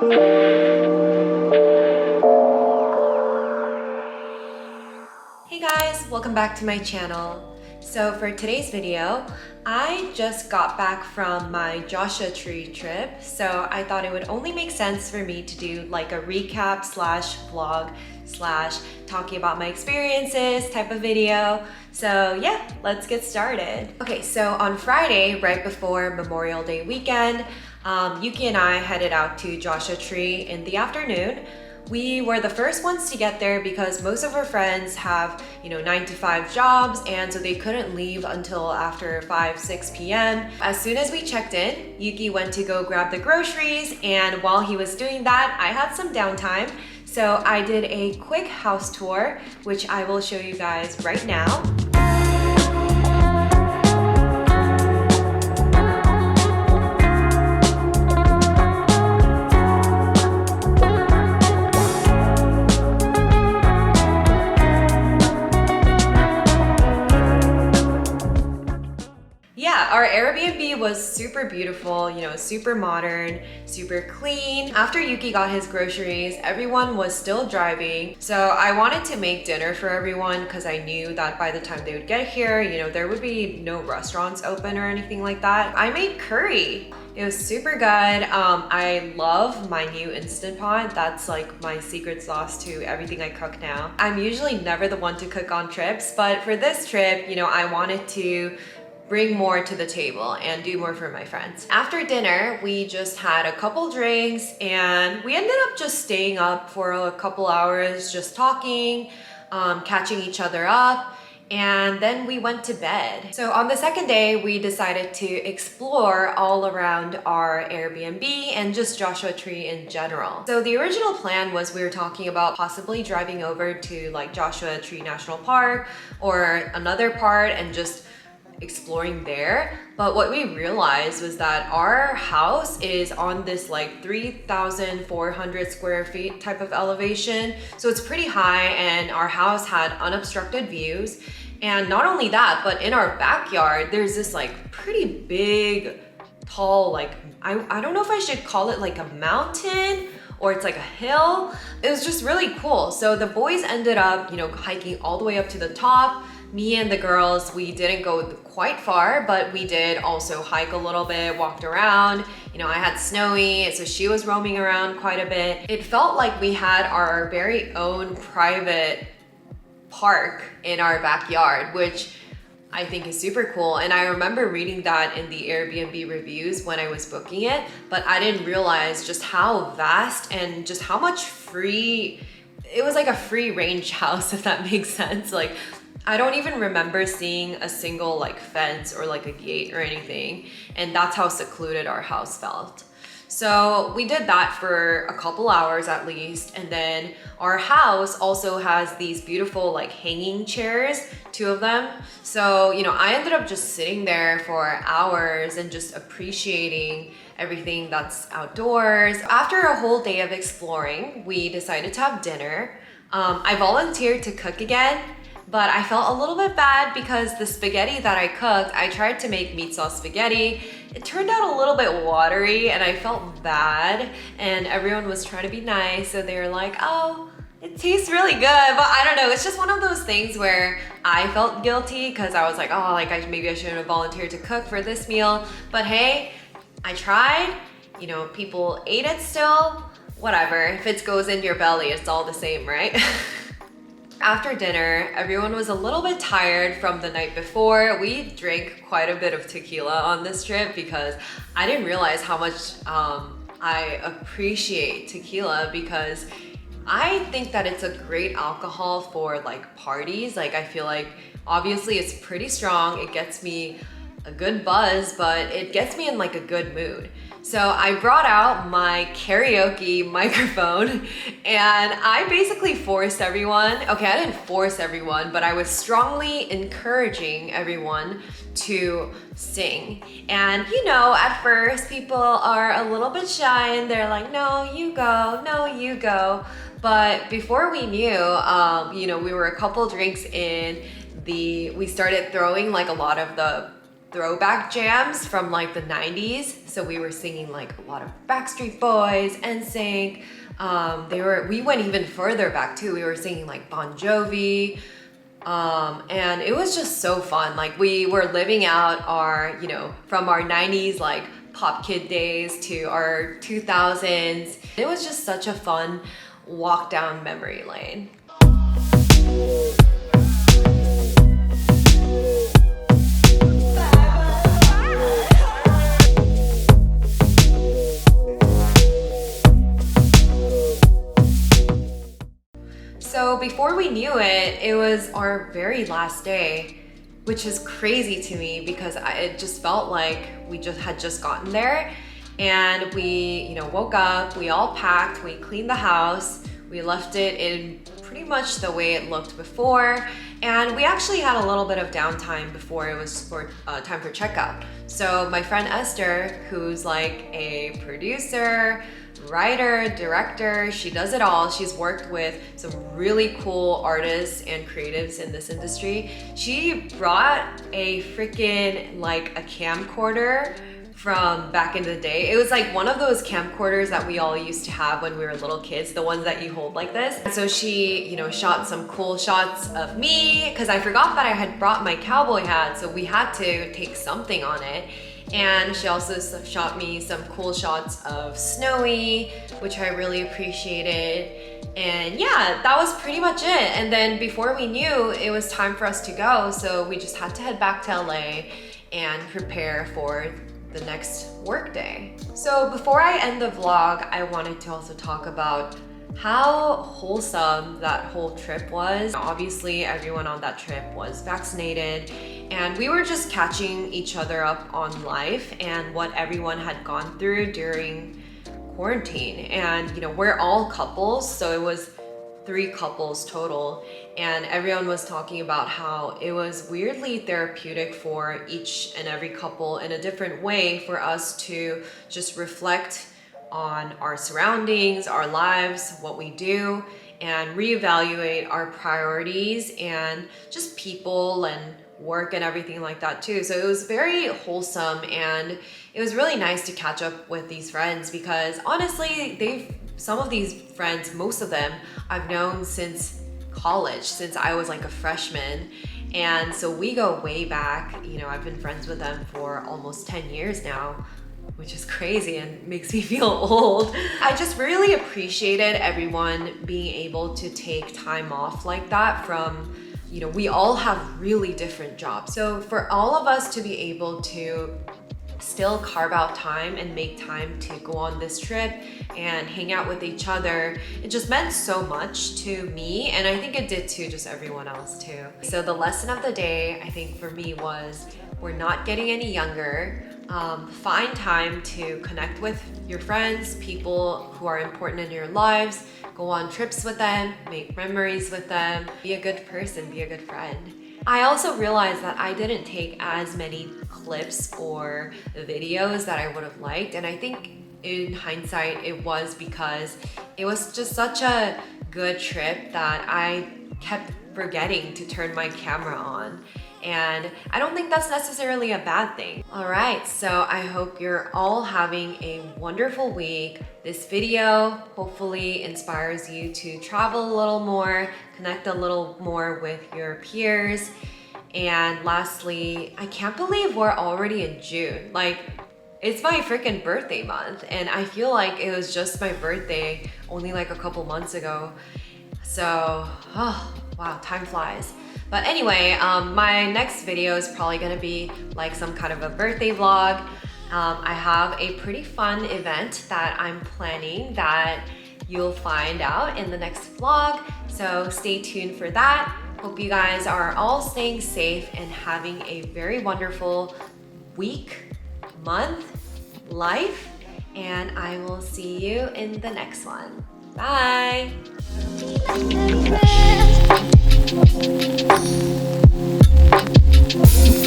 Hey guys, welcome back to my channel. So for today's video, I just got back from my Joshua Tree trip, so I thought it would only make sense for me to do like a recap slash vlog slash talking about my experiences type of video. So yeah, let's get started. Okay, so on Friday, right before Memorial Day weekend, Yuki and I headed out to Joshua Tree in the afternoon. We were the first ones to get there because most of our friends have, 9 to 5 jobs, and so they couldn't leave until after 5-6 p.m. As soon as we checked in, Yuki went to go grab the groceries, and while he was doing that, I had some downtime. So I did a quick house tour, which I will show you guys right now. Our Airbnb was super beautiful, super modern, super clean. After Yuki got his groceries, everyone was still driving. So I wanted to make dinner for everyone because I knew that by the time they would get here, there would be no restaurants open or anything like that. I made curry. It was super good. I love my new Instant Pot. That's like my secret sauce to everything I cook now. I'm usually never the one to cook on trips, but for this trip, I wanted to bring more to the table and do more for my friends. After dinner, we just had a couple drinks and we ended up just staying up for a couple hours, just talking, catching each other up, and then we went to bed. So on the second day, we decided to explore all around our Airbnb and just Joshua Tree in general. So the original plan was we were talking about possibly driving over to like Joshua Tree National Park or another part and just exploring there. But what we realized was that our house is on this like 3,400 square feet type of elevation. So it's pretty high, and our house had unobstructed views. And not only that, but in our backyard, there's this like pretty big, tall, like, I don't know if I should call it like a mountain or it's like a hill. It was just really cool. So the boys ended up, hiking all the way up to the top. Me and the girls, we didn't go quite far, but we did also hike a little bit, walked around. I had Snowy, so she was roaming around quite a bit. It felt like we had our very own private park in our backyard, which I think is super cool. And I remember reading that in the Airbnb reviews when I was booking it, but I didn't realize just how vast and just how much it was like a free range house, if that makes sense. Like, I don't even remember seeing a single like fence or like a gate or anything. And that's how secluded our house felt. So we did that for a couple hours at least. And then our house also has these beautiful like hanging chairs, 2 of them. So, I ended up just sitting there for hours and just appreciating everything that's outdoors. After a whole day of exploring, we decided to have dinner. I volunteered to cook again, but I felt a little bit bad because the spaghetti that I cooked, I tried to make meat sauce spaghetti. It turned out a little bit watery and I felt bad, and everyone was trying to be nice, so they were like, oh, it tastes really good. But I don't know, it's just one of those things where I felt guilty because I was like, oh, maybe I shouldn't have volunteered to cook for this meal. But hey, I tried, people ate it still, whatever. If it goes in your belly, it's all the same, right? After dinner, everyone was a little bit tired from the night before. We drank quite a bit of tequila on this trip because I didn't realize how much I appreciate tequila, because I think that it's a great alcohol for like parties. Like, I feel like obviously it's pretty strong. It gets me a good buzz, but it gets me in like a good mood. So I brought out my karaoke microphone and I basically forced everyone, okay, I didn't force everyone, but I was strongly encouraging everyone to sing. And at first people are a little bit shy and they're like, no, you go, no, you go. But before we knew, we were a couple drinks in, we started throwing like a lot of the throwback jams from like the 90s. So we were singing like a lot of Backstreet Boys, NSYNC. We went even further back too. We were singing like Bon Jovi. And it was just so fun. Like we were living out our, from our 90s like pop kid days to our 2000s. It was just such a fun walk down memory lane. So before we knew it, it was our very last day, which is crazy to me because it just felt like we had just gotten there. And we, woke up, we all packed, we cleaned the house, we left it in pretty much the way it looked before. And we actually had a little bit of downtime before it was time for checkout. So my friend Esther, who's like a producer, writer, director, she does it all. She's worked with some really cool artists and creatives in this industry. She brought a freaking like a camcorder from back in the day. It was like one of those camcorders that we all used to have when we were little kids, the ones that you hold like this. And so she, shot some cool shots of me because I forgot that I had brought my cowboy hat, so we had to take something on it. And she also shot me some cool shots of Snowy, which I really appreciated. And yeah, that was pretty much it. And then before we knew, it was time for us to go. So we just had to head back to LA and prepare for the next work day. So before I end the vlog, I wanted to also talk about how wholesome that whole trip was. Obviously, everyone on that trip was vaccinated, and we were just catching each other up on life and what everyone had gone through during quarantine. And we're all couples, so it was 3 couples total, and everyone was talking about how it was weirdly therapeutic for each and every couple in a different way for us to just reflect on our surroundings, our lives, what we do, and reevaluate our priorities and just people and work and everything like that too. So it was very wholesome, and it was really nice to catch up with these friends because honestly, some of these friends, most of them, I've known since college, since I was like a freshman. And so we go way back. I've been friends with them for almost 10 years now, which is crazy and makes me feel old. I just really appreciated everyone being able to take time off like that from, we all have really different jobs. So for all of us to be able to still carve out time and make time to go on this trip and hang out with each other, it just meant so much to me, and I think it did to just everyone else too. So the lesson of the day, I think for me, was we're not getting any younger. Find time to connect with your friends, people who are important in your lives, go on trips with them, make memories with them, be a good person, be a good friend. I also realized that I didn't take as many clips or videos that I would have liked, and I think in hindsight it was because it was just such a good trip that I kept forgetting to turn my camera on. And I don't think that's necessarily a bad thing. All right, so I hope you're all having a wonderful week. This video hopefully inspires you to travel a little more, connect a little more with your peers. And lastly, I can't believe we're already in June. Like, it's my freaking birthday month, and I feel like it was just my birthday only like a couple months ago. So, oh, wow, time flies. But anyway, my next video is probably gonna be like some kind of a birthday vlog. I have a pretty fun event that I'm planning that you'll find out in the next vlog. So stay tuned for that. Hope you guys are all staying safe and having a very wonderful week, month, life, and I will see you in the next one. Bye. Thank you.